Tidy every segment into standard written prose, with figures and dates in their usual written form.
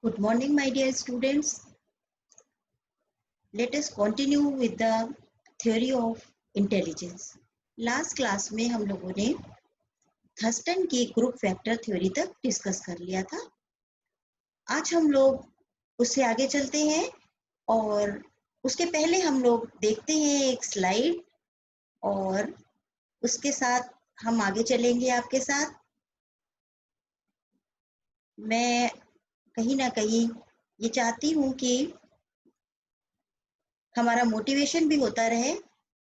Good morning, my dear students. Let us continue with the theory of intelligence. Last class में हम लोगों ने Thurston की group factor theory तक discuss कर लिया था। आज हम लोग उससे आगे चलते हैं और उसके पहले हम लोग देखते हैं एक स्लाइड और उसके साथ हम आगे चलेंगे आपके साथ। मैं कहीं ना कहीं ये चाहती हूँ कि हमारा मोटिवेशन भी होता रहे,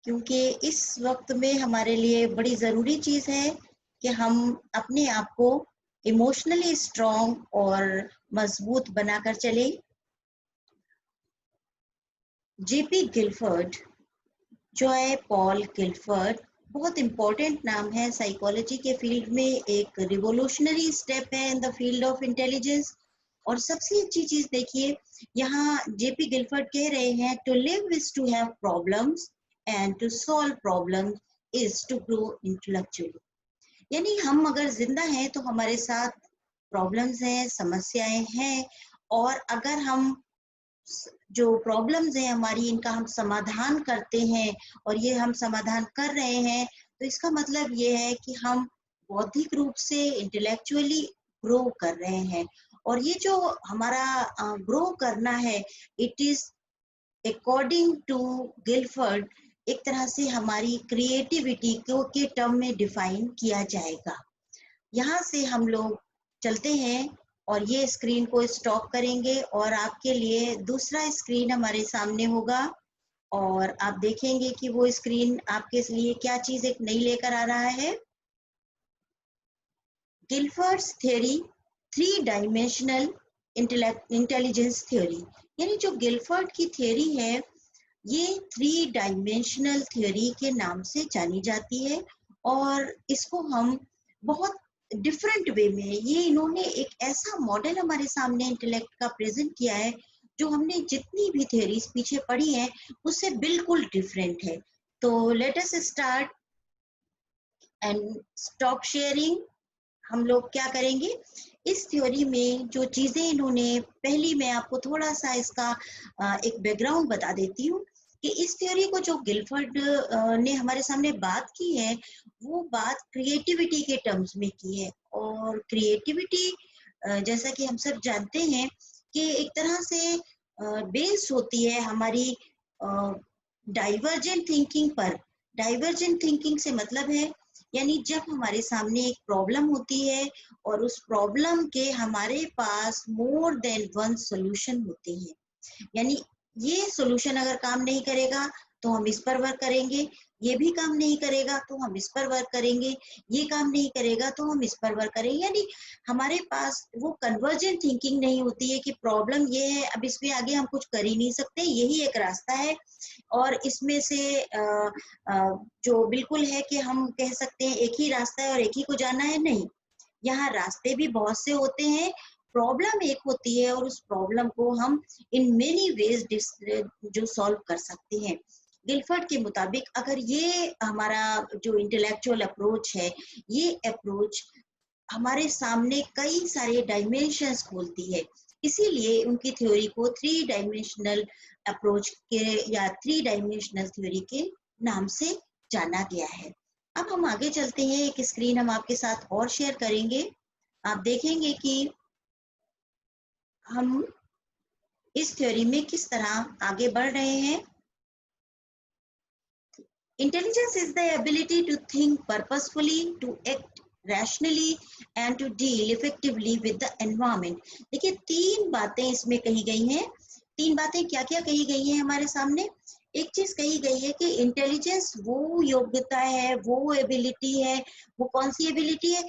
क्योंकि इस वक्त में हमारे लिए बड़ी ज़रूरी चीज़ है कि हम अपने आप को इमोशनली स्ट्रॉन्ग और मजबूत बनाकर चलें। JP Gilford, Joy Paul Gilford बहुत इम्पोर्टेंट नाम है साइकोलॉजी के फील्ड में, एक रिवोल्यूशनरी स्टेप है in the field of intelligence. और सबसे अच्छी चीज देखिए, यहाँ जेपी गिलफर्ड कह रहे हैं to live is to have problems and to solve problems is to grow intellectually. यानी हम अगर जिंदा हैं तो हमारे साथ प्रॉब्लम्स हैं, समस्याएं हैं, और अगर हम जो प्रॉब्लम्स हैं हमारी, इनका हम समाधान करते हैं और ये हम समाधान कर रहे हैं, तो इसका मतलब ये है कि हम बौद्धिक रूप से इंटेलेक्चुअली ग्रो कर रहे हैं। और ये जो हमारा ग्रो करना है, it is according to Guilford एक तरह से हमारी क्रिएटिविटी को के टर्म में डिफाइन किया जाएगा। यहाँ से हम लोग चलते हैं और ये स्क्रीन को स्टॉप करेंगे और आपके लिए दूसरा स्क्रीन हमारे सामने होगा और आप देखेंगे कि वो स्क्रीन आपके लिए क्या चीज एक नई लेकर आ रहा है। गिलफर्ड्स थ्योरी, 3 डायमेंशनल इंटेलिजेंस थ्योरी। यानी जो गिलफर्ड की थ्योरी है ये 3 डायमेंशनल थ्योरी के नाम से जानी जाती है, और इसको हम बहुत डिफरेंट वे में, ये इन्होंने एक ऐसा मॉडल हमारे सामने इंटेलेक्ट का प्रेजेंट किया है जो हमने जितनी भी थ्योरीज पीछे पढ़ी हैं उससे बिल्कुल डिफरेंट है। तो let us start and stop sharing. हम लोग क्या करेंगे, इस थ्योरी में जो चीजें इन्होंने, पहली मैं आपको थोड़ा सा इसका एक बैकग्राउंड बता देती हूँ कि इस थ्योरी को जो गिलफर्ड ने हमारे सामने बात की है, वो बात क्रिएटिविटी के टर्म्स में की है। और क्रिएटिविटी जैसा कि हम सब जानते हैं कि एक तरह से बेस्ड होती है हमारी डाइवर्जेंट थिंकिंग पर। डाइवर्जेंट थिंकिंग से मतलब है, यानी जब हमारे सामने एक प्रॉब्लम होती है और उस प्रॉब्लम के हमारे पास मोर देन वन सॉल्यूशन होते हैं, यानी ये सॉल्यूशन अगर काम नहीं करेगा तो हम इस पर वर्क करेंगे, ये भी काम नहीं करेगा तो हम इस पर वर्क करेंगे, ये काम नहीं करेगा तो हम इस पर वर्क करेंगे। यानी हमारे पास वो कन्वर्जेंट थिंकिंग नहीं होती है कि प्रॉब्लम ये है, अब इसमें आगे हम कुछ कर ही नहीं सकते, यही एक रास्ता है और इसमें से जो बिल्कुल है कि हम कह सकते हैं एक ही रास्ता है और एक ही को जाना है, नहीं। यहाँ रास्ते भी बहुत से होते हैं, प्रॉब्लम एक होती है और उस प्रॉब्लम को हम इन मेनी वेज जो सॉल्व कर सकते हैं। गिलफर्ड के मुताबिक अगर ये हमारा जो इंटेलेक्चुअल अप्रोच है, ये अप्रोच हमारे सामने कई सारे डायमेंशंस खोलती है, इसीलिए उनकी थ्योरी को 3 डायमेंशनल अप्रोच के या 3 डायमेंशनल थ्योरी के नाम से जाना गया है। अब हम आगे चलते हैं, एक स्क्रीन हम आपके साथ और शेयर करेंगे। आप देखेंगे कि हम इस थ्योरी में किस तरह आगे बढ़ रहे हैं। Intelligence is the ability to think purposefully, to act rationally and to deal effectively with the environment. देखिए 3 बातें इसमें कही गई हैं। 3 बातें क्या क्या कही गई हैं हमारे सामने। एक चीज कही गई है कि इंटेलिजेंस वो योग्यता है, वो एबिलिटी है। वो कौन सी एबिलिटी है?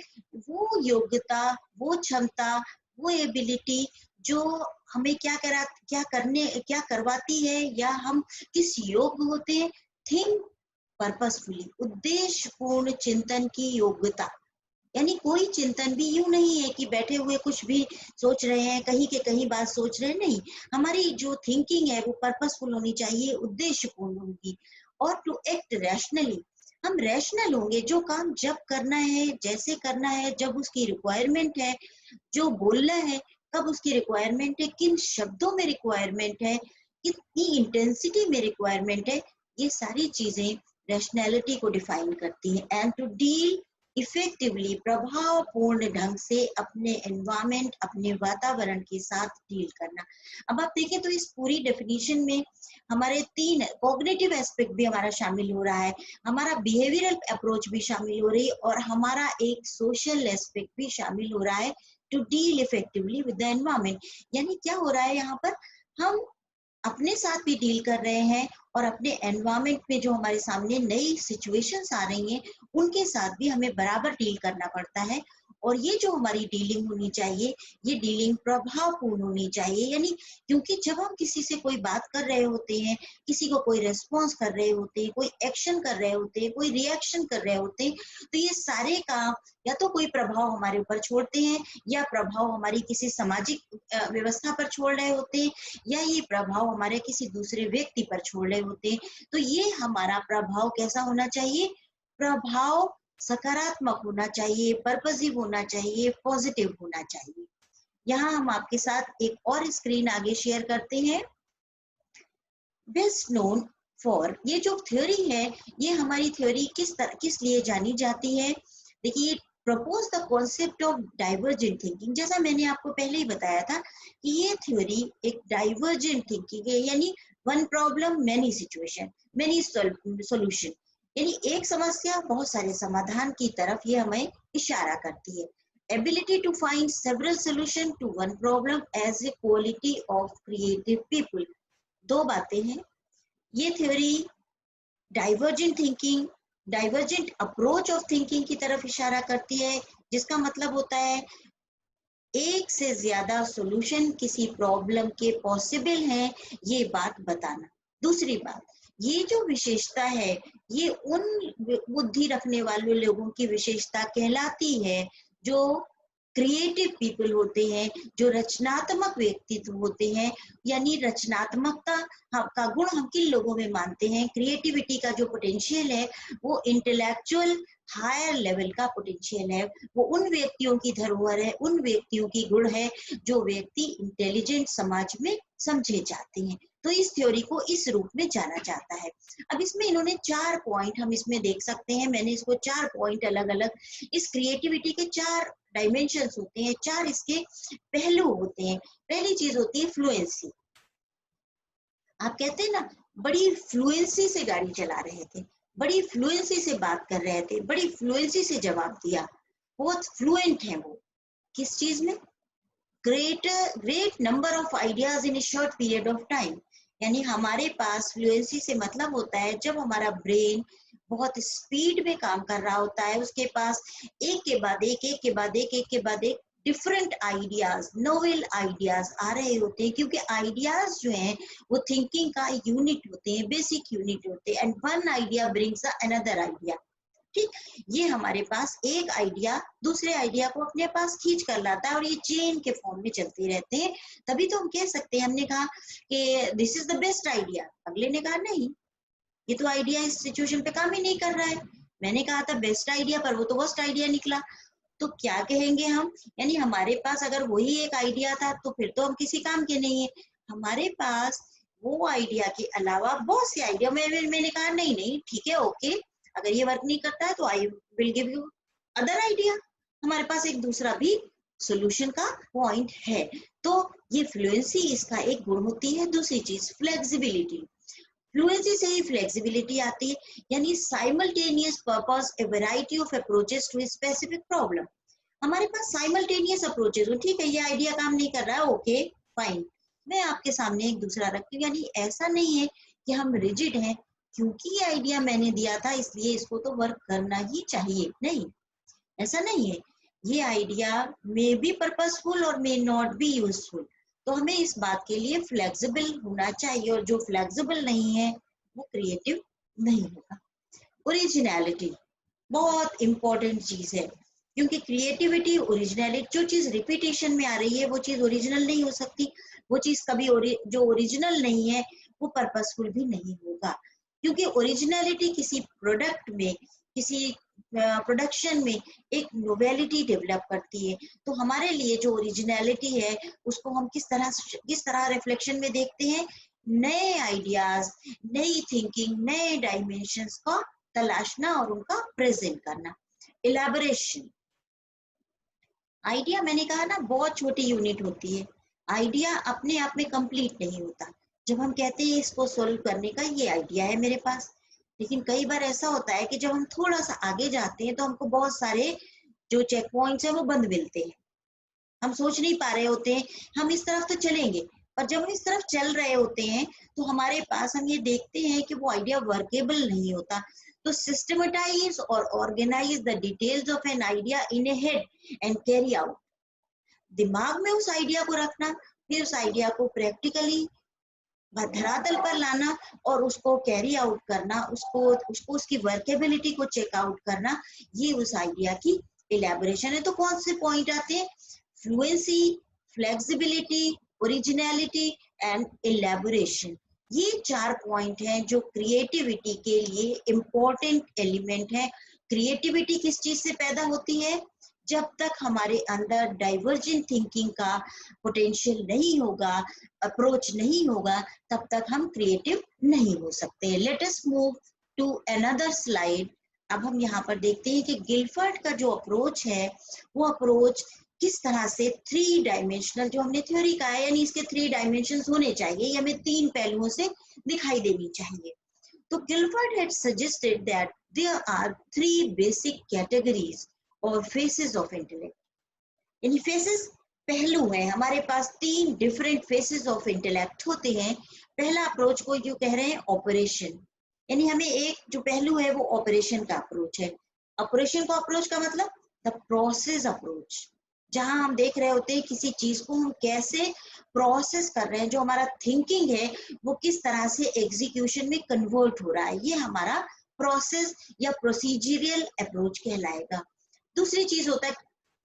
वो योग्यता, वो क्षमता, वो एबिलिटी जो हमें क्या करवाती है, या हम किस योग्य होते हैं। थिंक पर्पसफुली, उद्देश्यपूर्ण चिंतन की योग्यता। यानी कोई चिंतन भी यूं नहीं है कि बैठे हुए कुछ भी सोच रहे हैं, कहीं के कहीं बात सोच रहे हैं, नहीं। हमारी जो थिंकिंग है वो पर्पसफुल होनी चाहिए, उद्देश्यपूर्ण होगी। और टू एक्ट रैशनली, हम रैशनल होंगे, जो काम जब करना है, जैसे करना है, जब उसकी रिक्वायरमेंट है, जो बोलना है कब उसकी रिक्वायरमेंट है, किन शब्दों में रिक्वायरमेंट है, कितनी इंटेंसिटी में रिक्वायरमेंट है, ये सारी चीजें रैशनैलिटी को डिफाइन करती है। एंड टू डील इफेक्टिवली, प्रभावपूर्ण ढंग से अपने एनवायरमेंट, अपने वातावरण के साथ डील करना। अब आप देखें तो इस पूरी डेफिनेशन में हमारे 3 कॉग्निटिव एस्पेक्ट भी हमारा शामिल हो रहा है, हमारा बिहेवियरल अप्रोच भी शामिल हो रही है, और हमारा एक सोशल एस्पेक्ट भी शामिल हो रहा है to deal effectively with the environment. यानी क्या हो रहा है यहाँ पर, हम अपने साथ भी डील कर रहे हैं और अपने एनवायरमेंट में जो हमारे सामने नई सिचुएशंस आ रही हैं उनके साथ भी हमें बराबर डील करना पड़ता है। और ये जो हमारी डीलिंग होनी चाहिए, ये डीलिंग प्रभावपूर्ण होनी चाहिए। यानी क्योंकि जब हम किसी से कोई बात कर रहे होते हैं, किसी को कोई रेस्पॉन्स कर रहे होते हैं, कोई एक्शन कर रहे होते हैं, कोई रिएक्शन कर रहे होते हैं, तो ये सारे काम या तो कोई प्रभाव हमारे ऊपर छोड़ते हैं, या प्रभाव हमारी किसी सामाजिक व्यवस्था पर छोड़ रहे होते हैं, या ये प्रभाव हमारे किसी दूसरे व्यक्ति पर छोड़ रहे होते हैं। तो ये हमारा प्रभाव कैसा होना चाहिए, प्रभाव सकारात्मक होना चाहिए, पर्पसिव होना चाहिए, पॉजिटिव होना चाहिए। यहाँ हम आपके साथ एक और स्क्रीन आगे शेयर करते हैं। बेस्ट नोन फॉर, ये जो थ्योरी है, ये हमारी थ्योरी किस लिए जानी जाती है। देखिए, propose the concept of divergent thinking. जैसा मैंने आपको पहले ही बताया था कि ये थ्योरी एक डाइवर्जेंट थिंकिंग है, यानी one problem many situation many solution, यानी एक समस्या बहुत सारे समाधान की तरफ ये हमें इशारा करती है। Ability to find several solution to one problem as a quality of creative people. 2 बातें हैं। ये theory divergent thinking, divergent approach of thinking की तरफ इशारा करती है, जिसका मतलब होता है एक से ज्यादा सॉल्यूशन किसी प्रॉब्लम के पॉसिबल हैं, ये बात बताना। दूसरी बात, ये जो विशेषता है, ये उन बुद्धि रखने वाले लोगों की विशेषता कहलाती है जो क्रिएटिव पीपल होते हैं, जो रचनात्मक व्यक्तित्व होते हैं। यानी रचनात्मकता का गुण हम किन लोगों में मानते हैं, क्रिएटिविटी का जो पोटेंशियल है वो इंटेलेक्चुअल हायर लेवल का पोटेंशियल है, वो उन व्यक्तियों की धरोहर है, उन व्यक्तियों की गुण है जो व्यक्ति इंटेलिजेंट समाज में समझे जाते हैं। तो इस थ्योरी को इस रूप में जाना जाता है। अब इसमें इन्होंने 4 पॉइंट हम इसमें देख सकते हैं। मैंने इसको 4 पॉइंट अलग अलग, इस क्रिएटिविटी के 4 डायमेंशंस होते हैं, 4 इसके पहलू होते हैं। पहली चीज होती है फ्लुएंसी। आप कहते हैं ना, बड़ी फ्लुएंसी से गाड़ी चला रहे थे, बड़ी फ्लुएंसी से बात कर रहे थे, बड़ी फ्लुएंसी से जवाब दिया, बहुत फ्लुएंट है वो किस चीज में, great number of ideas in A short period of time. यानी हमारे पास फ्लुएंसी से मतलब होता है जब हमारा ब्रेन बहुत स्पीड में काम कर रहा होता है, उसके पास एक के बाद एक, एक के बाद एक, एक के बाद एक डिफरेंट आइडियाज, नोवेल आइडियाज आ रहे होते हैं। क्योंकि आइडियाज जो हैं वो थिंकिंग का यूनिट होते हैं, बेसिक यूनिट होते हैं, and one idea brings another idea. ठीक, ये हमारे पास एक आइडिया दूसरे आइडिया को अपने पास खींच कर लाता है और ये चेन के फॉर्म में चलते रहते हैं। तभी तो हम कह सकते हैं, हमने कहा कि this is the best idea, अगले ने कहा नहीं, ये तो आइडिया इस सिचुएशन पे काम ही नहीं कर रहा है। मैंने कहा था बेस्ट आइडिया, पर वो तो वर्स्ट आइडिया निकला। तो क्या कहेंगे हम, यानी हमारे पास अगर वही एक आइडिया था तो फिर तो हम किसी काम के नहीं है। हमारे पास वो आइडिया के अलावा बहुत से आइडिया, मैंने कहा नहीं नहीं ठीक है, ओके, अगर ये वर्क नहीं करता है तो I will give you other idea. हमारे पास एक दूसरा भी सॉल्यूशन का पॉइंट है। तो ये फ्लुएंसी इसका एक गुण होती है। दूसरी चीज फ्लेक्सिबिलिटी, फ्लुएंसी से ही फ्लेक्सिबिलिटी आती है, यानी simultaneous purpose a variety of approaches to a specific problem. हमारे पास साइमल्टेनियस अप्रोचेस हो, ठीक है ये आइडिया काम नहीं कर रहा है, ओके फाइन, मैं आपके सामने एक दूसरा रखती हूँ। यानी ऐसा नहीं है कि हम रिजिड हैं, क्योंकि ये आइडिया मैंने दिया था इसलिए इसको तो वर्क करना ही चाहिए, नहीं, ऐसा नहीं है। ये आइडिया मे बी पर्पसफुल और मे नॉट बी यूजफुल। तो हमें इस बात के लिए फ्लेक्सिबल होना चाहिए, और जो फ्लेक्सिबल नहीं है वो क्रिएटिव नहीं होगा। ओरिजिनलिटी बहुत इंपॉर्टेंट चीज है, क्योंकि क्रिएटिविटी, ओरिजिनलिटी, जो चीज रिपीटेशन में आ रही है वो चीज ओरिजिनल नहीं हो सकती। वो चीज कभी जो ओरिजिनल नहीं है वो पर्पसफुल भी नहीं होगा। क्योंकि ओरिजिनलिटी किसी प्रोडक्ट में, किसी प्रोडक्शन में एक नोवेलिटी डेवलप करती है। तो हमारे लिए जो ओरिजिनलिटी है उसको हम किस तरह रिफ्लेक्शन में देखते हैं, नए आइडियाज, नई थिंकिंग, नए डायमेंशंस का तलाशना और उनका प्रेजेंट करना। इलेबोरेशन, आइडिया मैंने कहा ना बहुत छोटी यूनिट होती है। आइडिया अपने आप में कंप्लीट नहीं होता। जब हम कहते हैं इसको सोल्व करने का ये आइडिया है मेरे पास, लेकिन कई बार ऐसा होता है कि जब हम थोड़ा सा आगे जाते हैं तो हमको बहुत सारे जो चेक पॉइंट्स है वो बंद मिलते हैं। हम सोच नहीं पा रहे होते हैं हम इस तरफ तो चलेंगे, पर जब हम इस तरफ चल रहे होते हैं तो हमारे पास हम ये देखते हैं कि वो आइडिया वर्केबल नहीं होता। तो सिस्टमेटाइज और organize the details of an idea in a head and carry out, दिमाग में उस आइडिया को रखना, फिर उस आइडिया को प्रैक्टिकली धरातल पर लाना और उसको कैरी आउट करना, उसको उसकी वर्केबिलिटी को चेक आउट करना, ये उस आइडिया की इलेबोरेशन है। तो कौन से पॉइंट आते हैं, fluency, flexibility, originality and elaboration. ये 4 पॉइंट हैं जो क्रिएटिविटी के लिए इम्पोर्टेंट एलिमेंट है। क्रिएटिविटी किस चीज से पैदा होती है, जब तक हमारे अंदर डाइवर्जेंट थिंकिंग का पोटेंशियल नहीं होगा, अप्रोच नहीं होगा, तब तक हम क्रिएटिव नहीं हो सकते। Let us move to another slide. अब हम यहाँ पर देखते हैं कि गिलफर्ड का जो अप्रोच है वो अप्रोच किस तरह से 3 डायमेंशनल, जो हमने थ्योरी का है, यानी इसके 3 डायमेंशंस होने चाहिए, ये हमें 3 पहलुओं से दिखाई देनी चाहिए। तो Gilford had suggested that there are 3 basic categories or phases of intellect. यानी फेसेस पहलू हैं, हमारे पास 3 डिफरेंट फेसेस ऑफ इंटेलेक्ट होते हैं। पहला अप्रोच को जो कह रहे हैं ऑपरेशन, यानी हमें एक जो पहलू है वो ऑपरेशन का अप्रोच है। ऑपरेशन का अप्रोच का मतलब द प्रोसेस अप्रोच, जहां हम देख रहे होते हैं किसी चीज को हम कैसे प्रोसेस कर रहे हैं, जो हमारा थिंकिंग है वो किस तरह से एग्जीक्यूशन में कन्वर्ट हो रहा है, ये हमारा प्रोसेस या प्रोसीजरल अप्रोच कहलाएगा। दूसरी चीज होता है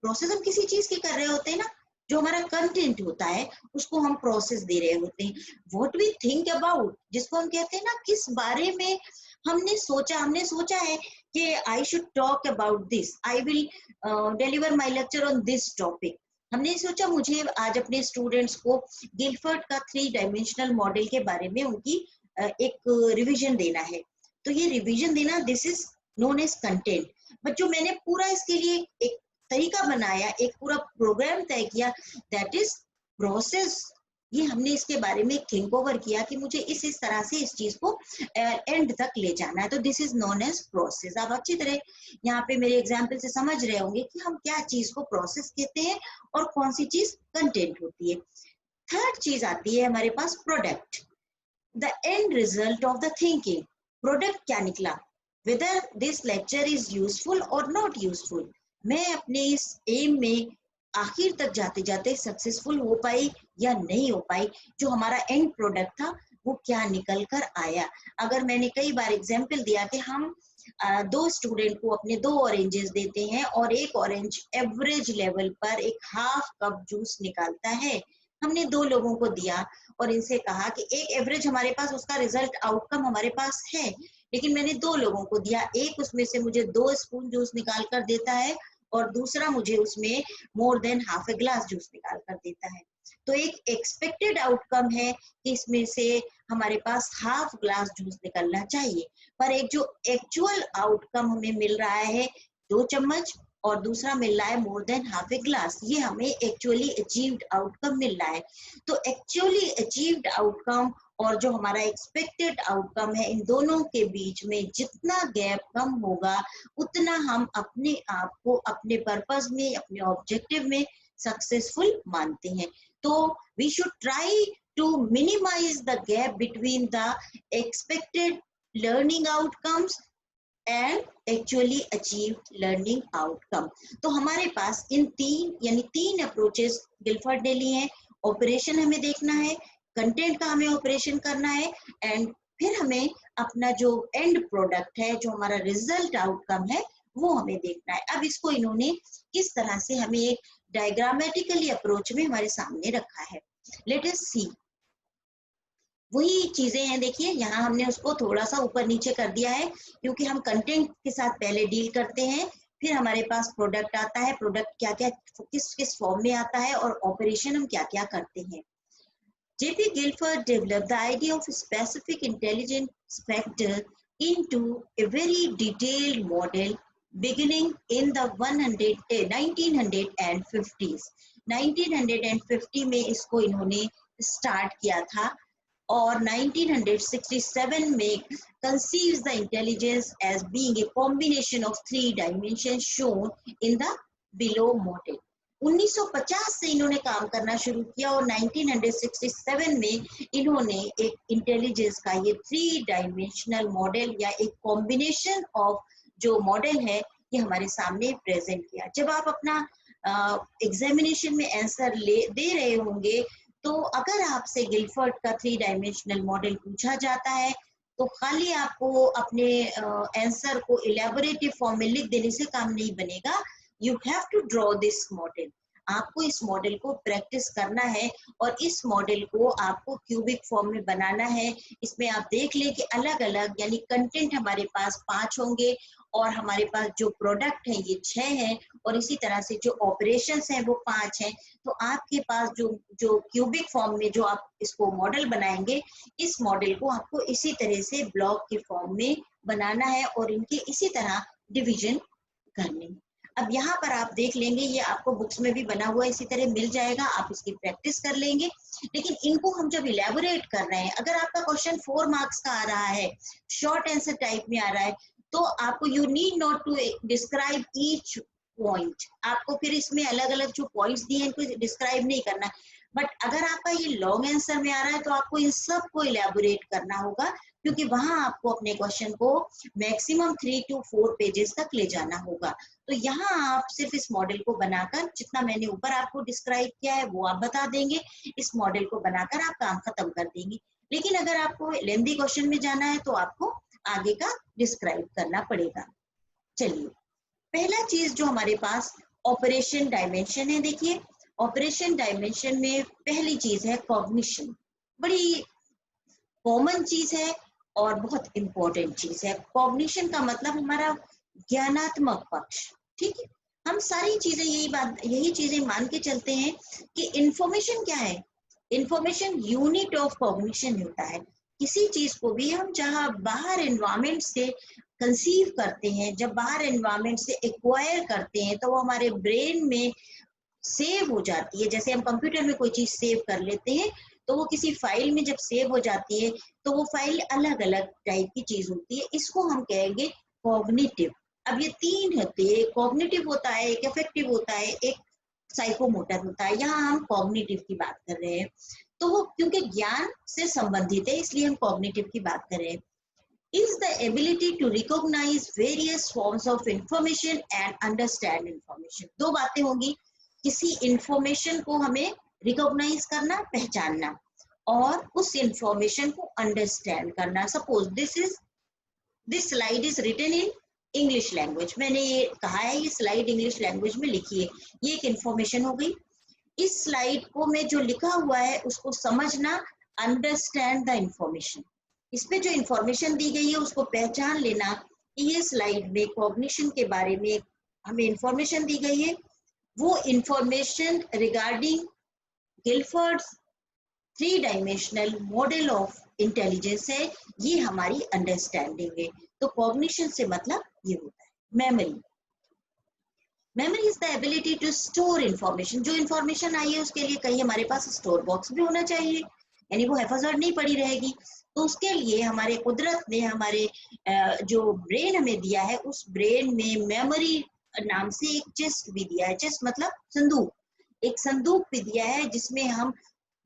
प्रोसेस, हम किसी चीज के कर रहे होते हैं ना, जो हमारा कंटेंट होता है उसको हम प्रोसेस दे रहे होते हैं। व्हाट वी थिंक अबाउट, जिसको हम कहते हैं ना किस बारे में हमने सोचा है कि I should talk about this, I will deliver my lecture on this topic. हमने सोचा मुझे आज अपने स्टूडेंट्स को गिलफर्ड का 3 डायमेंशनल मॉडल के बारे में उनकी एक रिवीजन देना है। तो ये रिवीजन देना, this is known as content. But जो मैंने पूरा इसके लिए एक तरीका बनाया, एक पूरा प्रोग्राम तय किया, दैट इज प्रोसेस। ये हमने इसके बारे में थिंक ओवर किया कि मुझे इस तरह से इस चीज को एंड तक ले जाना है, तो this is known as process. आप अच्छी तरह यहाँ पे मेरे एग्जाम्पल से समझ रहे होंगे कि हम क्या चीज को प्रोसेस कहते हैं और कौन सी चीज कंटेंट होती है। थर्ड चीज आती है हमारे पास product, the end result of the thinking. Product क्या निकला, whether this lecture is useful or not useful, मैं अपने इस एम में आखिर तक जाते जाते सक्सेसफुल हो पाई या नहीं हो पाई, जो हमारा एंड प्रोडक्ट था वो क्या निकल कर आया। अगर मैंने कई बार एग्जाम्पल दिया कि हम 2 स्टूडेंट को अपने 2 ऑरेंजेस देते हैं और एक ऑरेंज एवरेज लेवल पर एक हाफ कप जूस निकालता है, हमने 2 लोगों को दिया और इनसे कहा कि एक एवरेज हमारे पास उसका रिजल्ट आउटकम हमारे पास है, लेकिन मैंने 2 लोगों को दिया, एक उसमें से मुझे 2 स्पून जूस निकाल कर देता है और दूसरा मुझे उसमें more than half a glass juice निकाल कर देता है। तो एक एक्सपेक्टेड आउटकम है कि इसमें से हमारे पास हाफ ग्लास जूस निकलना चाहिए, पर एक जो एक्चुअल आउटकम हमें मिल रहा है 2 चम्मच और दूसरा मिल रहा है more than half a glass, ये हमें एक्चुअली अचीव्ड आउटकम मिल रहा है। तो एक्चुअली अचीव्ड आउटकम और जो हमारा एक्सपेक्टेड आउटकम है, इन दोनों के बीच में जितना गैप कम होगा उतना हम अपने आप को अपने पर्पस में, अपने ऑब्जेक्टिव में सक्सेसफुल मानते हैं। तो we should try to minimize the gap between the expected learning outcomes and actually achieve learning outcome. तो हमारे पास इन 3 अप्रोचेस गिलफर्ड ने लिए हैं। ऑपरेशन हमें देखना है, कंटेंट का हमें ऑपरेशन करना है, एंड फिर हमें अपना जो एंड प्रोडक्ट है, जो हमारा रिजल्ट आउटकम है, वो हमें देखना है। अब इसको इन्होंने किस तरह से हमें एक डायग्रामेटिकली अप्रोच में हमारे सामने रखा है, लेट अस सी। वही चीजें हैं, देखिए यहाँ हमने उसको थोड़ा सा ऊपर नीचे कर दिया है, क्योंकि हम कंटेंट के साथ पहले डील करते हैं, फिर हमारे पास प्रोडक्ट आता है, प्रोडक्ट क्या क्या किस किस फॉर्म में आता है, और ऑपरेशन हम क्या क्या करते हैं। J.P. Guilford developed the idea of a specific intelligence factor into a very detailed model beginning in the 1950s। 1950 में इसको इन्होंने स्टार्ट किया था, और 1967 में conceives the intelligence as being a combination of three dimensions shown in the below model। 1950 से इन्होंने काम करना शुरू किया, और 1967 में इन्होंने एक इंटेलिजेंस का ये 3 डायमेंशनल मॉडल या एक कॉम्बिनेशन ऑफ जो मॉडल है ये हमारे सामने प्रेजेंट किया। जब आप अपना एग्जामिनेशन में आंसर दे रहे होंगे, तो अगर आपसे गिलफर्ड का 3 डायमेंशनल मॉडल पूछा जाता है, तो खाली आपको अपने आंसर को इलेबोरेटिव फॉर्म में लिख देने से काम नहीं बनेगा। You have to draw this model. आपको इस मॉडल को प्रैक्टिस करना है, और इस मॉडल को आपको क्यूबिक फॉर्म में बनाना है। इसमें आप देख लें कि अलग अलग यानी कंटेंट हमारे पास 5 होंगे, और हमारे पास जो प्रोडक्ट है ये 6 हैं, और इसी तरह से जो ऑपरेशंस हैं वो 5 हैं। तो आपके पास जो क्यूबिक फॉर्म में जो आप इसको मॉडल बनाएंगे, इस मॉडल को आपको इसी तरह से ब्लॉक के फॉर्म में बनाना है, और इनके इसी तरह डिवीजन करने। अब यहाँ पर आप देख लेंगे, ये आपको बुक्स में भी बना हुआ इसी तरह मिल जाएगा, आप इसकी प्रैक्टिस कर लेंगे। लेकिन इनको हम जब इलेबोरेट कर रहे हैं, अगर आपका क्वेश्चन 4 मार्क्स का आ रहा है, शॉर्ट आंसर टाइप में आ रहा है, तो आपको you need not to describe each point. आपको फिर इसमें अलग अलग जो पॉइंट्स दिए हैं इनको डिस्क्राइब नहीं करना। बट अगर आपका ये लॉन्ग आंसर में आ रहा है, तो आपको इन सब को इलेबोरेट करना होगा, क्योंकि वहां आपको अपने क्वेश्चन को मैक्सिमम 3 to 4 पेजेस तक ले जाना होगा। तो यहाँ आप सिर्फ इस मॉडल को बनाकर, जितना मैंने ऊपर आपको डिस्क्राइब किया है वो आप बता देंगे, इस मॉडल को बनाकर आप काम खत्म कर देंगे। लेकिन अगर आपको लेंथी क्वेश्चन में जाना है, तो आपको आगे का डिस्क्राइब करना पड़ेगा। चलिए, पहला चीज जो हमारे पास ऑपरेशन डायमेंशन है। देखिए, ऑपरेशन डायमेंशन में पहली चीज है कॉग्निशन। बड़ी कॉमन चीज है और बहुत इंपॉर्टेंट चीज है। कॉग्निशन का मतलब हमारा ज्ञानात्मक पक्ष। ठीक है, हम सारी चीजें यही चीजें मान के चलते हैं कि इंफॉर्मेशन क्या है। इंफॉर्मेशन यूनिट ऑफ कॉग्निशन होता है। किसी चीज को भी हम जहां बाहर एनवायरमेंट से कंसीव करते हैं, जब बाहर एनवायरमेंट से एक्वायर करते हैं, तो वो हमारे ब्रेन में सेव हो जाती है। जैसे हम कंप्यूटर में कोई चीज सेव कर लेते हैं, तो वो किसी फाइल में जब सेव हो जाती है, तो वो फाइल अलग अलग टाइप की चीज होती है। इसको हम कहेंगे कॉग्निटिव। अब ये 3 होते हैं, कॉग्निटिव होता है, एक अफेक्टिव होता है, एक साइकोमोटर होता है। यहाँ हम कॉग्निटिव की बात कर रहे हैं। तो वो क्योंकि ज्ञान से संबंधित है, इसलिए हम कॉग्निटिव की बात कर रहे हैं। is the ability to recognize various forms of information and understand information। 2 बातें होंगी, किसी इंफॉर्मेशन को हमें रिकॉग्नाइज करना, पहचानना, और उस इंफॉर्मेशन को अंडरस्टैंड करना। Suppose this slide is written in English language. मैंने ये कहा है ये स्लाइड इंग्लिश लैंग्वेज में लिखी है, ये एक इंफॉर्मेशन हो गई। इस स्लाइड को में जो लिखा हुआ है उसको समझना, अंडरस्टैंड द इंफॉर्मेशन। इस पे जो इंफॉर्मेशन दी गई है उसको पहचान लेना कि ये स्लाइड में कॉग्निशन के बारे में हमें इंफॉर्मेशन दी गई है। वो information regarding Guilford's 3 dimensional model of intelligence है, ये हमारी अंडरस्टैंडिंग है। तो कॉग्निशन से मतलब ये होता है memory. Memory is the ability to store information. जो इंफॉर्मेशन आई है उसके लिए कहीं हमारे पास स्टोर बॉक्स भी होना चाहिए, यानी वो हेफाजत नहीं पड़ी रहेगी। तो उसके लिए हमारे कुदरत ने हमारे जो ब्रेन हमें दिया है, उस ब्रेन में मेमोरी नाम से एक चेस्ट भी दिया है। चेस्ट मतलब संदूक, एक संदूक भी दिया है, जिसमें हम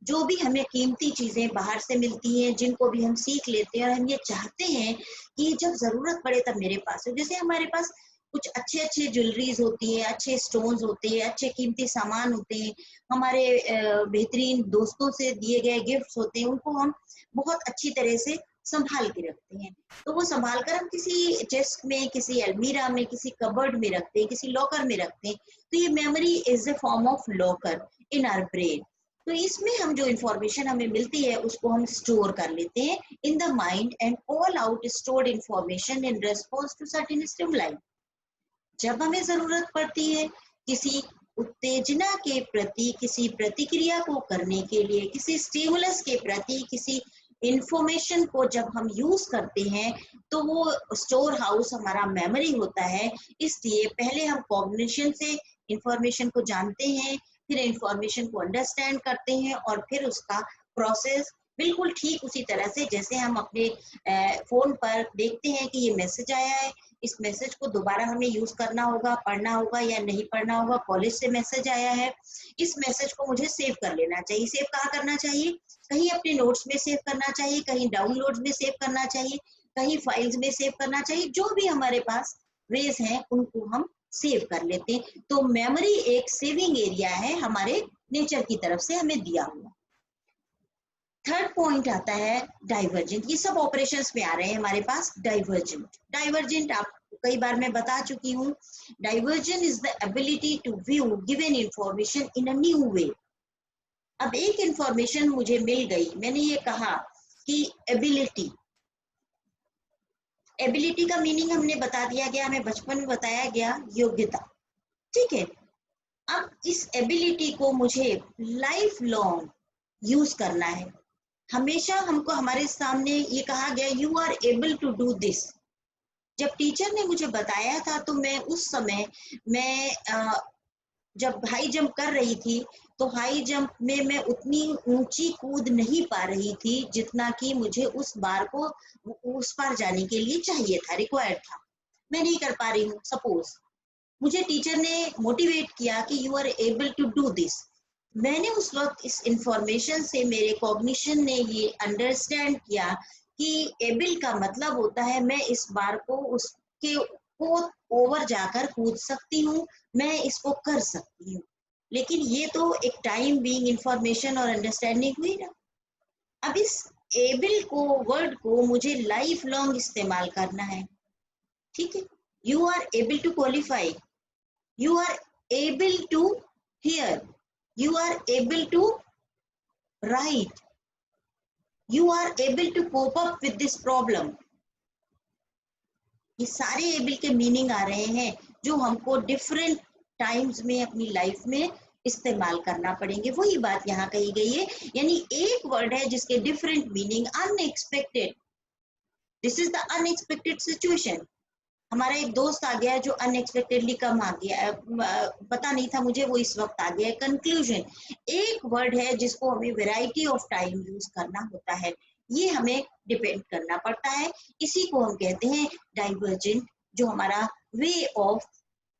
जो भी हमें कीमती चीजें बाहर से मिलती हैं, जिनको भी हम सीख लेते हैं, और हम ये चाहते हैं कि जब जरूरत पड़े तब मेरे पास हो। जैसे हमारे पास कुछ अच्छे अच्छे ज्वेलरीज होती है, अच्छे स्टोन्स होते हैं, अच्छे कीमती सामान होते हैं, हमारे बेहतरीन दोस्तों से दिए गए गिफ्ट्स होते हैं, उनको हम बहुत अच्छी तरह से संभाल के रखते हैं। तो वो संभाल कर हम किसी चेस्ट में, किसी अलमीरा में, किसी कबर्ड में रखते हैं, किसी लॉकर में रखते हैं। तो ये memory is a form of locker in our brain. तो इसमें हम जो इंफॉर्मेशन हमें मिलती है उसको हम स्टोर कर लेते हैं in the mind and all out stored information in response to certain stimuli. जब हमें जरूरत पड़ती है किसी उत्तेजना के प्रति, किसी प्रतिक्रिया को करने के लिए, किसी स्टिमुलस के प्रति, किसी इंफॉर्मेशन को जब हम यूज करते हैं, तो वो स्टोर हाउस हमारा मेमोरी होता है। इसलिए पहले हम कॉग्निशन से इंफॉर्मेशन को जानते हैं, फिर इंफॉर्मेशन को अंडरस्टैंड करते हैं और फिर उसका प्रोसेस बिल्कुल ठीक उसी तरह से जैसे हम अपने फोन पर देखते हैं कि ये मैसेज आया है, इस मैसेज को दोबारा हमें यूज करना होगा, पढ़ना होगा या नहीं पढ़ना होगा, कॉलेज से मैसेज आया है, इस मैसेज को मुझे सेव कर लेना चाहिए। सेव कहाँ करना चाहिए? कहीं अपने नोट्स में सेव करना चाहिए, कहीं डाउनलोड्स में सेव करना चाहिए, कहीं फाइल्स में सेव करना चाहिए। जो भी हमारे पास वेज हैं उनको हम सेव कर लेते हैं। तो मेमोरी एक सेविंग एरिया है हमारे नेचर की तरफ से हमें दिया हुआ। थर्ड पॉइंट आता है डाइवर्जेंट। ये सब ऑपरेशंस में आ रहे हैं हमारे पास। डाइवर्जेंट, डाइवर्जेंट आप कई बार मैं बता चुकी हूँ। Diversion is the ability to view given information in a new way. अब एक इंफॉर्मेशन मुझे मिल गई, मैंने ये कहा कि एबिलिटी, एबिलिटी का मीनिंग हमने बता दिया गया, हमें बचपन में बताया गया, योग्यता, ठीक है। अब इस एबिलिटी को मुझे लाइफ लॉन्ग यूज करना है। हमेशा हमको हमारे सामने ये कहा गया you are able to do this. जब टीचर ने मुझे बताया था तो मैं उस समय जब हाई जंप कर रही थी तो हाई जंप में मैं उतनी ऊंची कूद नहीं पा रही थी जितना कि मुझे उस बार को उस पार जाने के लिए चाहिए था, रिक्वायर्ड था। मैं नहीं कर पा रही हूँ। सपोज मुझे टीचर ने मोटिवेट किया कि you are able to do this. मैंने उस वक्त इस इंफॉर्मेशन से मेरे कॉग्निशन ने ये अंडरस्टैंड किया कि एबल का मतलब होता है मैं इस बार को उसके को ओवर जाकर कूद सकती हूँ, मैं इसको कर सकती हूँ। लेकिन ये तो एक टाइम बीइंग इंफॉर्मेशन और अंडरस्टैंडिंग हुई ना। अब इस एबल को, वर्ड को मुझे लाइफ लॉन्ग इस्तेमाल करना है, ठीक है। You are able to qualify, you are able to hear, you are able to write, you are able to cope up with this problem। ये सारे एबल के मीनिंग आ रहे हैं जो हमको डिफरेंट टाइम्स में अपनी लाइफ में इस्तेमाल करना पड़ेंगे। वही बात यहाँ कही गई है, यानी एक वर्ड है जिसके different meaning. Unexpected, this is the unexpected situation. हमारा एक दोस्त आ गया जो अनएक्सपेक्टेडली कम आ गया, पता नहीं था मुझे, वो इस वक्त आ गया। कंक्लूजन एक वर्ड है जिसको हमें वैरायटी ऑफ टाइम यूज करना होता है, ये हमें डिपेंड करना पड़ता है। इसी को हम कहते हैं डाइवर्जेंट। जो हमारा वे ऑफ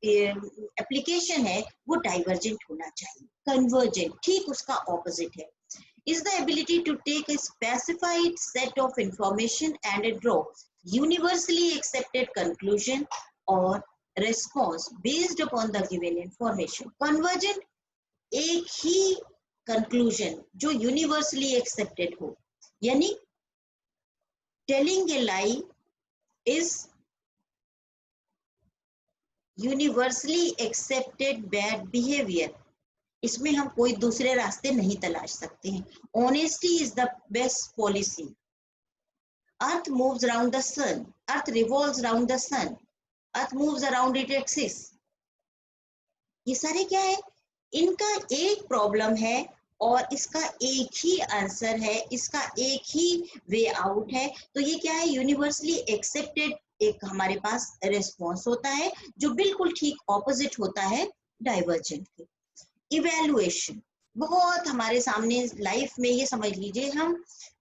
एप्लीकेशन है वो डाइवर्जेंट होना चाहिए। कन्वर्जेंट ठीक उसका ऑपोजिट है। is the ability to take a specified set of information and draw universally accepted conclusion or response based upon the given information। Convergent एक ही conclusion जो universally accepted हो, यानी telling a lie is universally accepted bad behavior। इसमें हम कोई दूसरे रास्ते नहीं तलाश सकते हैं। Honesty is the best policy. Earth moves around the sun, earth revolves around the sun, earth moves around it axis. ये सारे क्या है? इनका एक प्रॉब्लम है और इसका एक ही आंसर है, इसका एक ही वे आउट है। तो ये क्या है? यूनिवर्सली एक्सेप्टेड एक हमारे पास रेस्पॉन्स होता है जो बिल्कुल ठीक ऑपोजिट होता है डाइवर्जेंट के। इवैल्यूएशन बहुत हमारे सामने लाइफ में, ये समझ लीजिए हम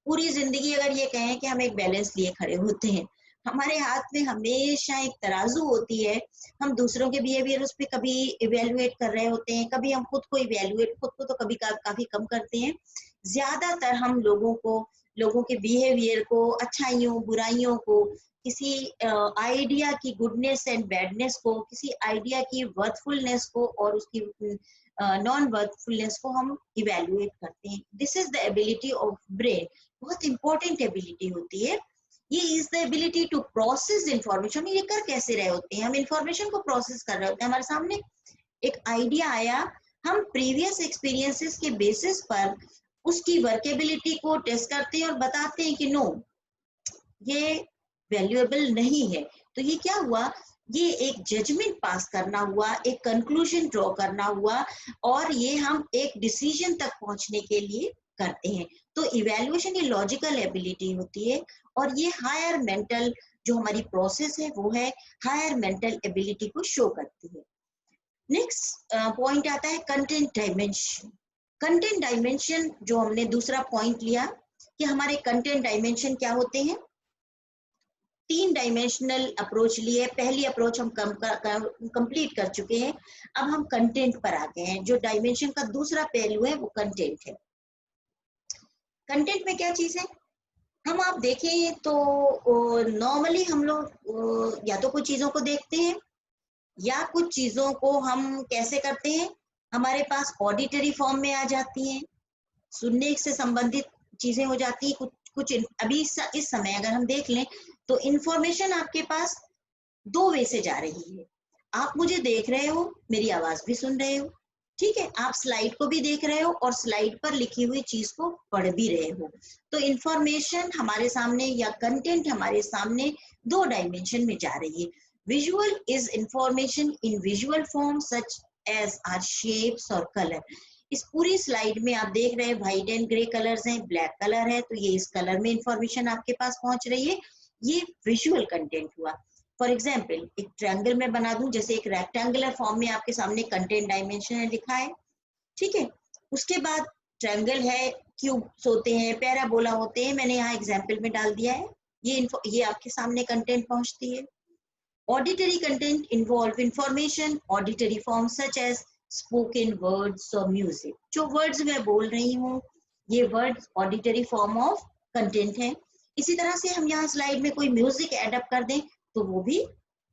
पूरी जिंदगी अगर ये कहें कि हम एक बैलेंस लिए खड़े होते हैं, हमारे हाथ में हमेशा एक तराजू होती है। हम दूसरों के बिहेवियर उस पर कभी इवेल्युएट कर रहे होते हैं, कभी हम खुद को इवेल्युएट, खुद को तो कभी काफी कम करते हैं। ज्यादातर हम लोगों के बिहेवियर को, अच्छाइयों बुराइयों को, किसी आइडिया की गुडनेस एंड बैडनेस को, किसी आइडिया की वर्थफुलनेस को और उसकी नॉन वर्थफुलनेस को हम इवेल्युएट करते हैं। This is the ability of brain. बहुत इंपॉर्टेंट एबिलिटी होती है ये। Is the ability to process information. ये कर कैसे रहे होते हैं? हम इंफॉर्मेशन को प्रोसेस कर रहे होते हैं। हमारे सामने एक आइडिया आया, हम प्रीवियस एक्सपीरियंसेस के बेसिस पर उसकी वर्केबिलिटी को टेस्ट करते हैं और बताते हैं कि नो, ये वैल्यूएबल नहीं है। तो ये क्या हुआ, ये एक जजमेंट पास करना हुआ, एक कंक्लूजन ड्रॉ करना हुआ, और ये हम एक डिसीजन तक पहुंचने के लिए करते हैं। तो इवैल्यूएशन ये लॉजिकल एबिलिटी होती है, और ये हायर मेंटल जो हमारी प्रोसेस है वो है हायर मेंटल एबिलिटी को शो करती है। नेक्स्ट पॉइंट आता है कंटेंट डायमेंशन। कंटेंट डायमेंशन जो हमने दूसरा पॉइंट लिया कि हमारे कंटेंट डायमेंशन क्या होते हैं। 3 डायमेंशनल अप्रोच लिए, पहली अप्रोच हम कंप्लीट कर चुके हैं, अब हम कंटेंट पर आ गए हैं। जो डायमेंशन का दूसरा पहलू है वो कंटेंट है। कंटेंट में क्या चीज है, हम आप देखें तो नॉर्मली हम लोग या तो कुछ चीजों को देखते हैं, या कुछ चीजों को हम कैसे करते हैं, हमारे पास ऑडिटरी फॉर्म में आ जाती हैं, सुनने से संबंधित चीजें हो जाती है। कुछ अभी इस समय अगर हम देख लें तो इंफॉर्मेशन आपके पास 2 वे से जा रही है। आप मुझे देख रहे हो, मेरी आवाज भी सुन रहे हो, ठीक है, आप स्लाइड को भी देख रहे हो और स्लाइड पर लिखी हुई चीज को पढ़ भी रहे हो। तो इंफॉर्मेशन हमारे सामने या कंटेंट हमारे सामने 2 डायमेंशन में जा रही है। Visual is information in visual form such as are shapes और कलर। इस पूरी स्लाइड में आप देख रहे हैं व्हाइट एंड ग्रे कलर्स हैं, ब्लैक कलर है, तो ये इस कलर में इंफॉर्मेशन आपके पास पहुंच रही है, ये विजुअल कंटेंट हुआ। फॉर एग्जाम्पल एक ट्रायंगल में बना दूं, जैसे एक रेक्टेंगुलर फॉर्म में आपके सामने कंटेंट डायमेंशन है लिखा है, ठीक है। उसके बाद ट्रायंगल है, क्यूब्स होते हैं, पैराबोला होते हैं, मैंने यहाँ एग्जाम्पल में डाल दिया है, ये आपके सामने कंटेंट पहुंचती है। Auditory content involve information, auditory forms such as spoken words or music. जो words मैं बोल रही हूँ, ये words auditory form of content है। इसी तरह से हम यहाँ स्लाइड में कोई म्यूजिक एड अप कर दें तो वो भी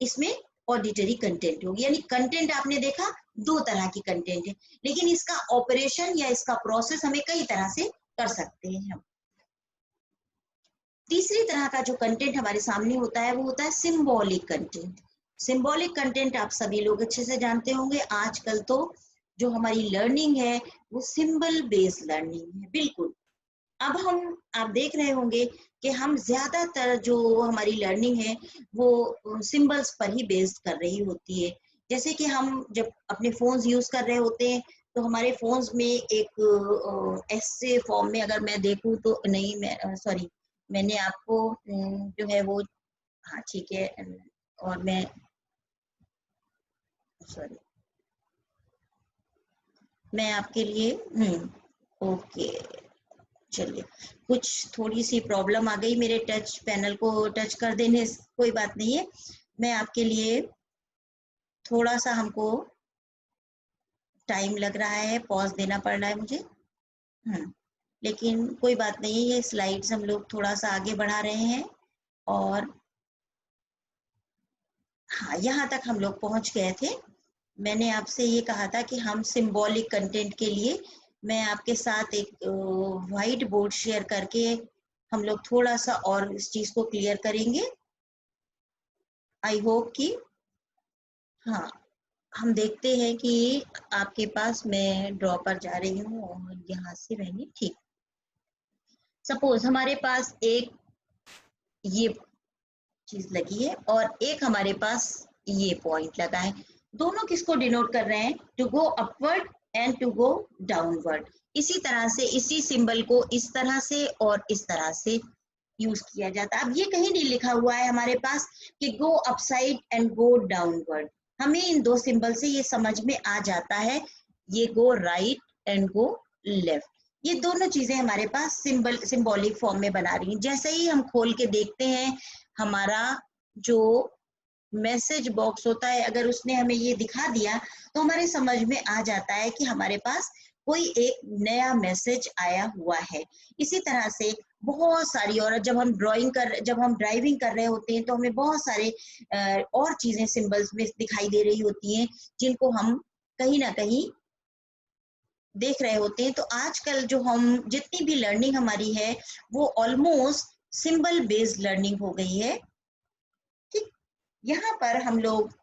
इसमें ऑडिटरी कंटेंट होगी। यानी कंटेंट आपने देखा 2 तरह की कंटेंट है, लेकिन इसका ऑपरेशन या इसका प्रोसेस हमें कई तरह से कर सकते हैं हम। तीसरी तरह का जो कंटेंट हमारे सामने होता है वो होता है सिंबॉलिक कंटेंट। सिंबॉलिक कंटेंट आप सभी लोग अच्छे से जानते होंगे, आजकल तो जो हमारी लर्निंग है वो सिंबल बेस्ड लर्निंग है। बिल्कुल, अब आप देख रहे होंगे कि हम ज्यादातर जो हमारी लर्निंग है वो सिंबल्स पर ही बेस्ड कर रही होती है। जैसे कि हम जब अपने फोन्स यूज कर रहे होते हैं तो हमारे फोन्स में एक ऐसे फॉर्म में अगर मैं देखूं तो नहीं, मैं सॉरी, मैंने आपको जो है वो, हाँ ठीक है, और मैं सॉरी, मैं आपके लिए ओके, चलिए, कुछ थोड़ी सी प्रॉब्लम आ गई मेरे टच पैनल को टच कर देने, कोई बात नहीं है, मैं आपके लिए थोड़ा सा, हमको टाइम लग रहा है, पॉज देना पड़ रहा है मुझे, लेकिन कोई बात नहीं है, ये स्लाइड्स हम लोग थोड़ा सा आगे बढ़ा रहे हैं। और हाँ, यहाँ तक हम लोग पहुंच गए थे। मैंने आपसे ये कहा था कि हम सिंबॉलिक कंटेंट के लिए मैं आपके साथ एक व्हाइट बोर्ड शेयर करके हम लोग थोड़ा सा और इस चीज को क्लियर करेंगे। आई होप कि हाँ, हम देखते हैं कि आपके पास मैं ड्रॉ पर जा रही हूँ और यहाँ से मैंने, ठीक, सपोज हमारे पास एक ये चीज लगी है और एक हमारे पास ये पॉइंट लगा है, दोनों किसको डिनोट कर रहे हैं, to go upward and to go downward. इसी तरह से इसी सिंबल को इस तरह से और इस तरह से यूज किया जाता है। अब ये कहीं नहीं लिखा हुआ है हमारे पास कि गो अपसाइड एंड गो डाउनवर्ड, हमें इन 2 सिंबल से ये समझ में आ जाता है, ये go right and go left, ये दोनों चीजें हमारे पास सिंबॉलिक फॉर्म में बना रही हैं। जैसे ही हम खोल के देखते हैं, हमारा जो मैसेज बॉक्स होता है, अगर उसने हमें ये दिखा दिया तो हमारे समझ में आ जाता है कि हमारे पास कोई एक नया मैसेज आया हुआ है। इसी तरह से बहुत सारी, और जब हम ड्राइविंग कर रहे होते हैं तो हमें बहुत सारे और चीजें सिंबल्स में दिखाई दे रही होती हैं जिनको हम कहीं ना कहीं देख रहे होते हैं। तो आजकल जो हम जितनी भी लर्निंग हमारी है वो ऑलमोस्ट सिंबल बेस्ड लर्निंग हो गई है। ठीक, यहाँ पर हम लोग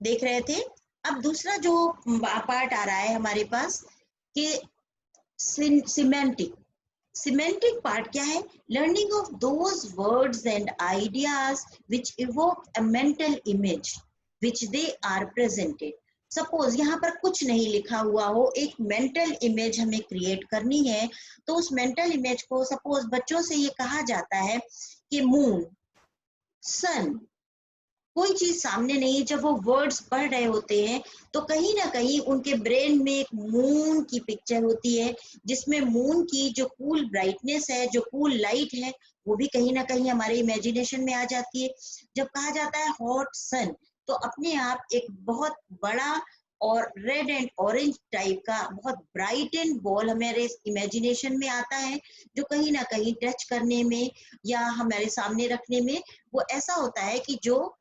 देख रहे थे अब दूसरा जो पार्ट आ रहा है हमारे पास कि सिमेंटिक। सिमेंटिक पार्ट क्या है? Learning of those words and ideas which evoke a mental image which they are presented. Suppose यहाँ पर कुछ नहीं लिखा हुआ हो, एक मेंटल इमेज हमें क्रिएट करनी है, तो उस मेंटल इमेज को सपोज बच्चों से ये कहा जाता है कि मून, सन, कोई चीज सामने नहीं, जब वो वर्ड्स पढ़ रहे होते हैं तो कहीं ना कहीं उनके ब्रेन में एक मून की पिक्चर होती है, जिसमें मून की जो कूल ब्राइटनेस है, जो कूल लाइट है, वो भी कहीं ना कहीं हमारे इमेजिनेशन में आ जाती है। जब कहा जाता है हॉट सन, तो अपने आप एक बहुत बड़ा और रेड एंड ऑरेंज टाइप का बहुत ब्राइट एंड बॉल हमारे इमेजिनेशन में आता है, जो कहीं ना कहीं टच करने में या हमारे सामने रखने में वो ऐसा होता है कि जो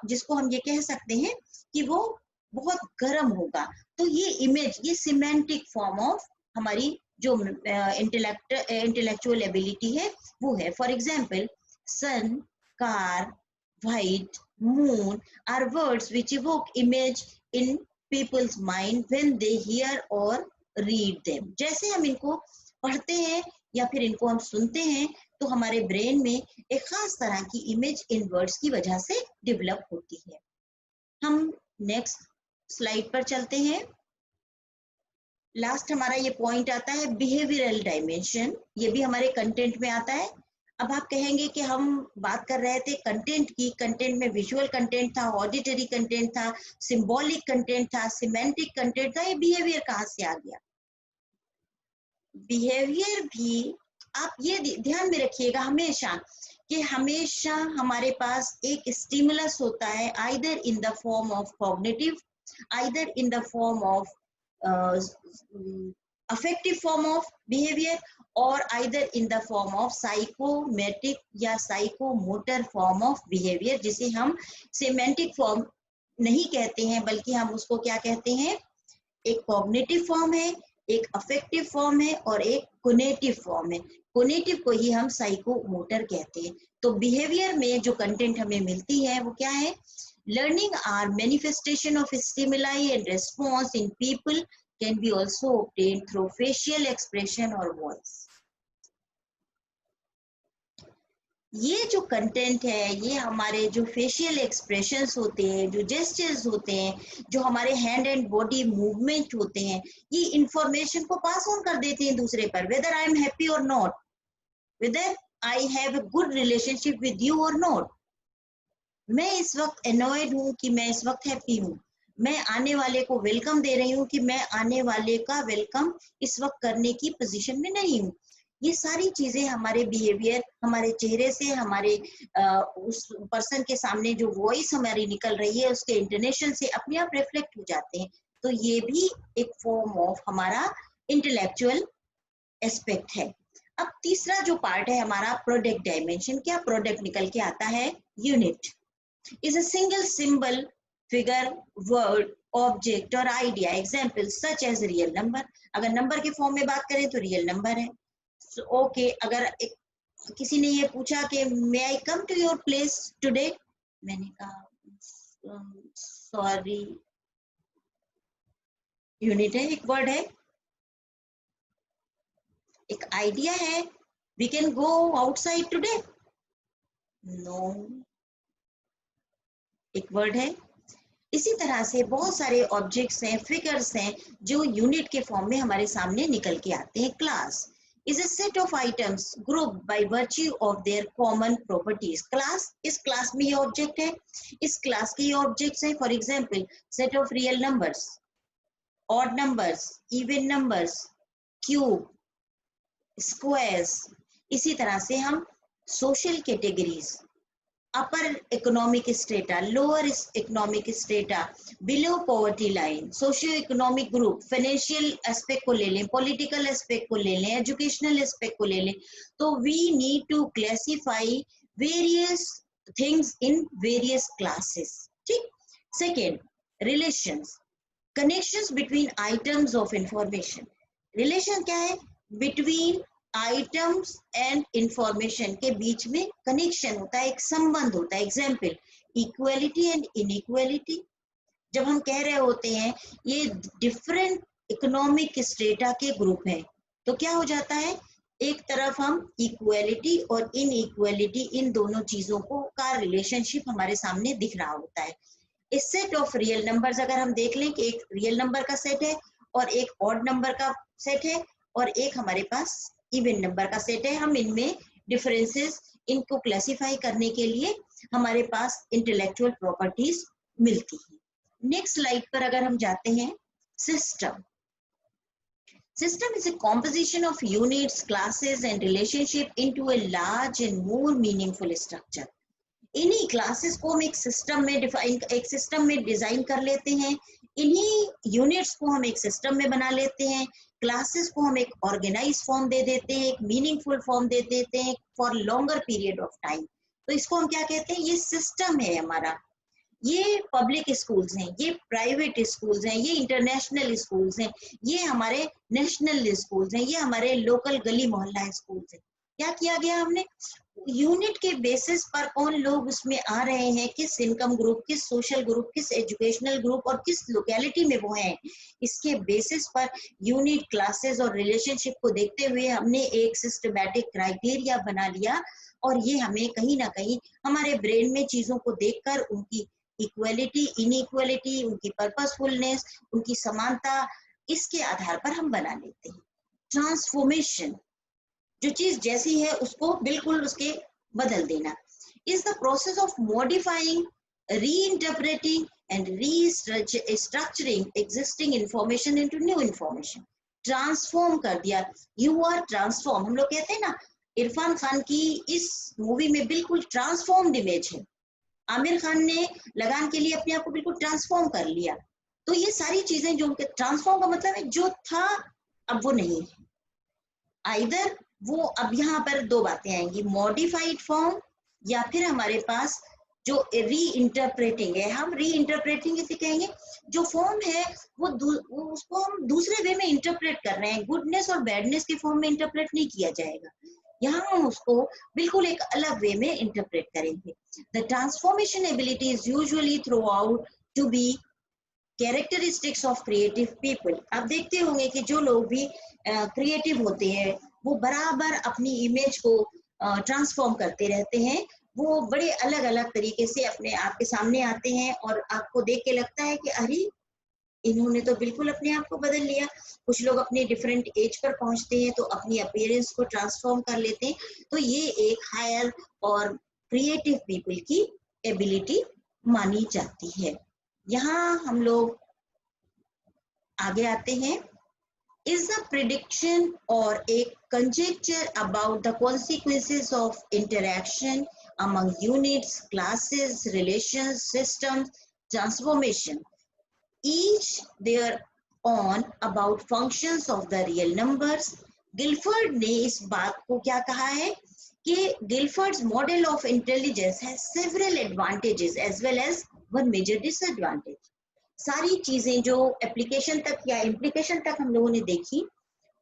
जिसको हम ये कह सकते हैं कि वो बहुत गर्म होगा। तो ये इमेज, ये सिमेंटिक फॉर्म ऑफ हमारी जो इंटेलेक्चुअल एबिलिटी है वो है। For example, sun, car, white, moon are words which evoke image in people's mind when they hear और रीड देम। जैसे हम इनको पढ़ते हैं या फिर इनको हम सुनते हैं, तो हमारे ब्रेन में एक खास तरह की इमेज इन वर्ड्स की वजह से डेवलप होती है। हम नेक्स्ट स्लाइड पर चलते हैं। लास्ट हमारा ये पॉइंट आता है बिहेवियरल डायमेंशन, ये भी हमारे कंटेंट में आता है। अब आप कहेंगे कि हम बात कर रहे थे कंटेंट की, कंटेंट में विजुअल कंटेंट था, ऑडिटरी कंटेंट था, सिंबॉलिक कंटेंट था, सिमेंटिक कंटेंट था, ये बिहेवियर कहाँ से आ गया? बिहेवियर भी आप ये ध्यान में रखिएगा हमेशा कि हमेशा हमारे पास एक स्टिमुलस होता है, either in the form of cognitive, either in the form of affective form of behaviour, और either in the form of psychometric या साइकोमोटर फॉर्म ऑफ बिहेवियर, जिसे हम सेमेंटिक फॉर्म नहीं कहते हैं, बल्कि हम उसको क्या कहते हैं? एक कॉग्निटिव फॉर्म है, एक अफेक्टिव फॉर्म है और एक कोनेटिव फॉर्म है। कोनेटिव को ही हम साइकोमोटर कहते हैं। तो बिहेवियर में जो कंटेंट हमें मिलती है वो क्या है? Learning are manifestation of stimuli and response in people can be also obtained through facial expression और वॉइस। ये जो कंटेंट है, ये हमारे जो फेशियल एक्सप्रेशंस होते हैं, जो जेस्चर्स होते हैं, जो हमारे हैंड एंड बॉडी मूवमेंट होते हैं, ये इंफॉर्मेशन को पास ऑन कर देते हैं दूसरे पर, वेदर आई एम हैप्पी और not, whether I have a good relationship with you और नॉट। मैं इस वक्त एनॉयड हूँ कि मैं इस वक्त हैप्पी हूँ, मैं आने वाले को वेलकम दे रही हूँ कि मैं आने वाले का वेलकम इस वक्त करने की पोजीशन में नहीं हूँ। ये सारी चीजें हमारे बिहेवियर, हमारे चेहरे से, हमारे उस पर्सन के सामने जो वॉइस हमारी निकल रही है उसके इंटोनेशन से अपने आप रिफ्लेक्ट हो जाते हैं। तो ये भी एक फॉर्म ऑफ हमारा इंटेलेक्चुअल एस्पेक्ट है। अब तीसरा जो पार्ट है हमारा प्रोडक्ट डायमेंशन। क्या प्रोडक्ट निकल के आता है? Unit is a single symbol, figure, word, object or idea. Examples such as real number. अगर नंबर के फॉर्म में बात करें तो रियल नंबर है। So, okay, अगर किसी ने ये पूछा कि may I come to your place today, मैंने कहा सॉरी, यूनिट है, एक वर्ड है, एक आइडिया है, we can go outside today, no, एक वर्ड है। इसी तरह से बहुत सारे ऑब्जेक्ट्स हैं, फिगर्स हैं, जो यूनिट के फॉर्म में हमारे सामने निकल के आते हैं। Class is a set of items grouped by virtue of their common properties. Class, इस क्लास में ये ऑब्जेक्ट है, इस क्लास के ये ऑब्जेक्ट्स हैं। For example, set of real numbers, odd numbers, even numbers, cube, squares. इसी तरह से हम social categories, upper economic strata, lower economic strata, below poverty line, socio-economic group, financial aspect को ले लें, political aspect को ले लें, educational aspect को ले लें, तो we need to classify various things in various classes. ठीक? Second, relations, connections between items of information. Relation क्या है? Between आइटम्स एंड इंफॉर्मेशन के बीच में कनेक्शन होता है, एक संबंध होता है। एग्जाम्पल, इक्वलिटी एंड इनइक्वलिटी, जब हम कह रहे होते हैं ये डिफरेंट इकोनॉमिक स्टेटा के ग्रुप हैं, तो क्या हो जाता है, एक तरफ हम इक्वालिटी और इनइक्वालिटी इन दोनों चीजों को का रिलेशनशिप हमारे सामने दिख रहा होता है। इस सेट ऑफ रियल नंबर्स अगर हम देख लें कि एक रियल नंबर का सेट है और एक ऑड नंबर का सेट है और एक हमारे पास इवन नंबर का सेट है, हम इनमें डिफरेंसेस इनको क्लासिफाई करने के लिए हमारे पास इंटेलेक्चुअल प्रॉपर्टीज मिलती है। नेक्स्ट स्लाइड पर अगर हम जाते हैं, system. System is a composition of units, classes and relationship into a large and more meaningful structure. इन्हीं क्लासेस को हम एक सिस्टम में डिजाइन कर लेते हैं, इन्हीं यूनिट्स को हम एक सिस्टम में बना लेते हैं, क्लासेस को हम एक ऑर्गेनाइज फॉर्म दे देते हैं, एक मीनिंगफुल फॉर्म दे देते हैं for longer period of time. तो इसको हम क्या कहते हैं, ये सिस्टम है हमारा। ये पब्लिक स्कूल्स हैं, ये प्राइवेट स्कूल्स हैं, ये इंटरनेशनल स्कूल्स हैं, ये हमारे नेशनल स्कूल्स हैं, ये हमारे लोकल गली मोहल्ला स्कूल्स हैं। क्या किया गया हमने, यूनिट के बेसिस पर कौन लोग उसमें आ रहे हैं, किस इनकम ग्रुप, किस सोशल ग्रुप, किस एजुकेशनल ग्रुप और किस लोकेलिटी में वो हैं, इसके बेसिस पर यूनिट, क्लासेस और रिलेशनशिप को देखते हुए हमने एक सिस्टमैटिक क्राइटेरिया बना लिया और ये हमें कहीं ना कहीं हमारे ब्रेन में चीजों को देखकर उनकी इक्वालिटी, इनइक्वालिटी, उनकी पर्पसफुलनेस, उनकी समानता, इसके आधार पर हम बना लेते हैं। ट्रांसफॉर्मेशन, जो चीज जैसी है उसको बिल्कुल उसके बदल देना, is the process of modifying, reinterpreting and restructuring existing information into new information. Transform कर दिया, यू आर ट्रांसफॉर्म। हम लोग कहते हैं ना, इरफान खान की इस मूवी में बिल्कुल ट्रांसफॉर्म्ड इमेज है, आमिर खान ने लगान के लिए अपने आप को बिल्कुल ट्रांसफॉर्म कर लिया। तो ये सारी चीजें जो उनके ट्रांसफॉर्म का मतलब है, जो था अब वो नहीं है। आइदर वो, अब यहाँ पर दो बातें आएंगी, मॉडिफाइड फॉर्म या फिर हमारे पास जो री इंटरप्रेटिंग है। हम री इंटरप्रेटिंग इसे कहेंगे, जो फॉर्म है वो उसको हम दूसरे वे में इंटरप्रेट कर रहे हैं, गुडनेस और बैडनेस के फॉर्म में इंटरप्रेट नहीं किया जाएगा, यहाँ हम उसको बिल्कुल एक अलग वे में इंटरप्रेट करेंगे। The transformation ability is usually through out to be characteristics of creative people. आप देखते होंगे कि जो लोग भी क्रिएटिव होते हैं वो बराबर अपनी इमेज को ट्रांसफॉर्म करते रहते हैं, वो बड़े अलग अलग तरीके से अपने आपके सामने आते हैं और आपको देख के लगता है कि अरे इन्होंने तो बिल्कुल अपने आप को बदल लिया। कुछ लोग अपने डिफरेंट एज पर पहुंचते हैं तो अपनी अपीयरेंस को ट्रांसफॉर्म कर लेते हैं। तो ये एक हायर और क्रिएटिव पीपल की एबिलिटी मानी जाती है। यहाँ हम लोग आगे आते हैं, is a prediction or a conjecture about the consequences of interaction among units, classes, relations, systems, transformation, each their on about functions of the real numbers। Guilford ने इस बात को क्या कहा है कि Guilford's model of intelligence has several advantages as well as one major disadvantage. सारी चीजें जो एप्लीकेशन तक या इम्प्लीकेशन तक हम लोगों ने देखी,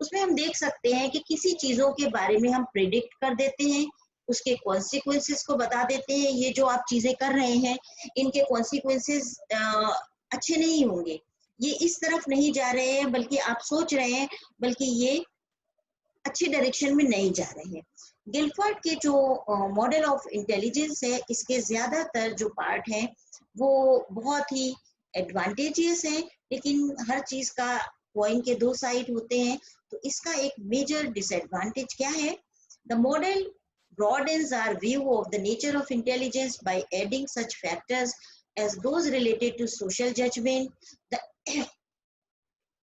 उसमें हम देख सकते हैं कि किसी चीजों के बारे में हम प्रिडिक्ट कर देते हैं, उसके कॉन्सिक्वेंसेस को बता देते हैं, ये जो आप चीजें कर रहे हैं इनके कॉन्सिक्वेंसेस अच्छे नहीं होंगे, ये इस तरफ नहीं जा रहे हैं बल्कि आप सोच रहे हैं बल्कि ये अच्छी डायरेक्शन में नहीं जा रहे हैं। गिलफर्ड के जो मॉडल ऑफ इंटेलिजेंस है, इसके ज्यादातर जो पार्ट है वो बहुत ही एडवांटेजेस है, लेकिन हर चीज का कॉइन के दो साइड होते हैं। तो इसका एक मेजर डिसएडवांटेज क्या है, the model broadens our view of the nature of intelligence by adding such factors as those related to social judgment, the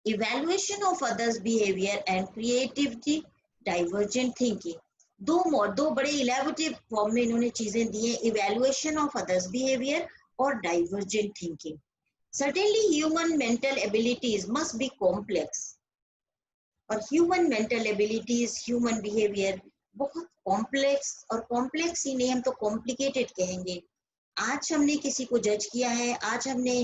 evaluation of others' behavior and creativity, divergent thinking। दो बड़े elaborative form में इन्होंने चीजें दी हैं, evaluation of others behaviour और divergent thinking. Certainly human mental abilities must be complex, और human mental abilities, human behavior बहुत complex, और कॉम्प्लेक्स ही नहीं, हम तो कॉम्प्लिकेटेड कहेंगे। आज हमने किसी को जज किया है, आज हमने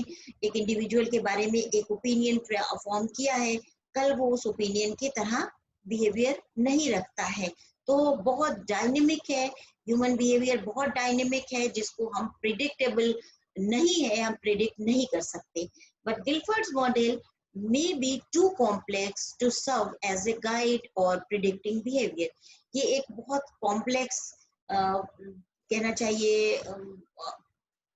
एक इंडिविजुअल के बारे में एक ओपिनियन फॉर्म किया है, कल वो उस ओपिनियन की तरह बिहेवियर नहीं रखता है। तो बहुत डायनेमिक है ह्यूमन बिहेवियर, बहुत डायनेमिक है, जिसको हम प्रिडिक्टेबल नहीं है, हम प्रिडिक्ट नहीं कर सकते। But Guilford's model may be too complex to serve as a guide or predicting behavior। ये एक बहुत कॉम्प्लेक्स कहना चाहिए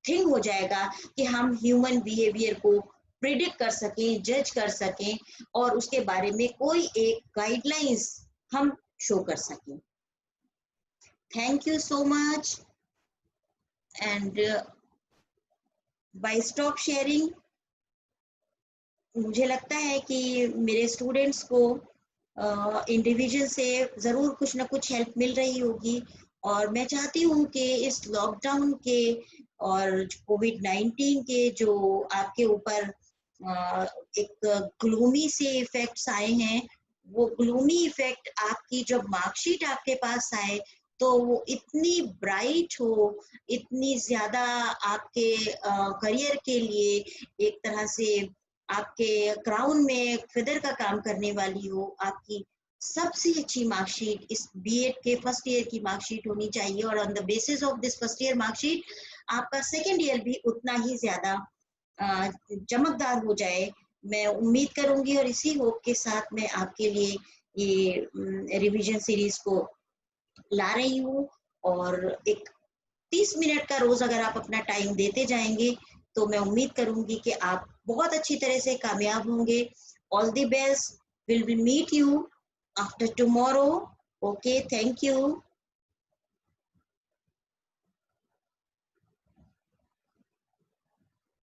थिंग हो जाएगा कि हम ह्यूमन बिहेवियर को प्रिडिक्ट कर सकें, जज कर सकें और उसके बारे में कोई एक गाइडलाइंस हम शो कर सकें। Thank you so much and bye stop sharing मुझे लगता है कि मेरे स्टूडेंट्स को इंडिविजुअल से ज़रूर कुछ ना कुछ हेल्प मिल रही होगी और मैं चाहती हूँ कि इस लॉकडाउन के और कोविड-19 के जो आपके ऊपर एक ग्लूमी से इफ़ेक्ट्स आए हैं, वो ग्लूमी इफ़ेक्ट आपकी जब मार्कशीट आपके पास आए, तो वो इतनी ब्राइट हो, इतनी ज़्यादा आपके करियर के लिए एक तरह से आपके क्राउन में फेदर का काम करने वाली हो, आपकी सबसे अच्छी मार्कशीट इस बीएड के फर्स्ट ईयर की मार्कशीट होनी चाहिए और on the basis of this first year marksheet आपका सेकंड ईयर भी उतना ही ज़्यादा चमकदार हो जाए। मैं उम्मीद करूँगी और इसी होप के साथ मैं आपके लिए ये रिवीजन सीरीज़ को ला रही हूँ और एक 30 मिनट का रोज अगर आप अपना टाइम देते जाएंगे तो मैं उम्मीद करूंगी कि आप बहुत अच्छी तरह से कामयाब होंगे। All the best, will be meet you after tomorrow. Okay, thank you.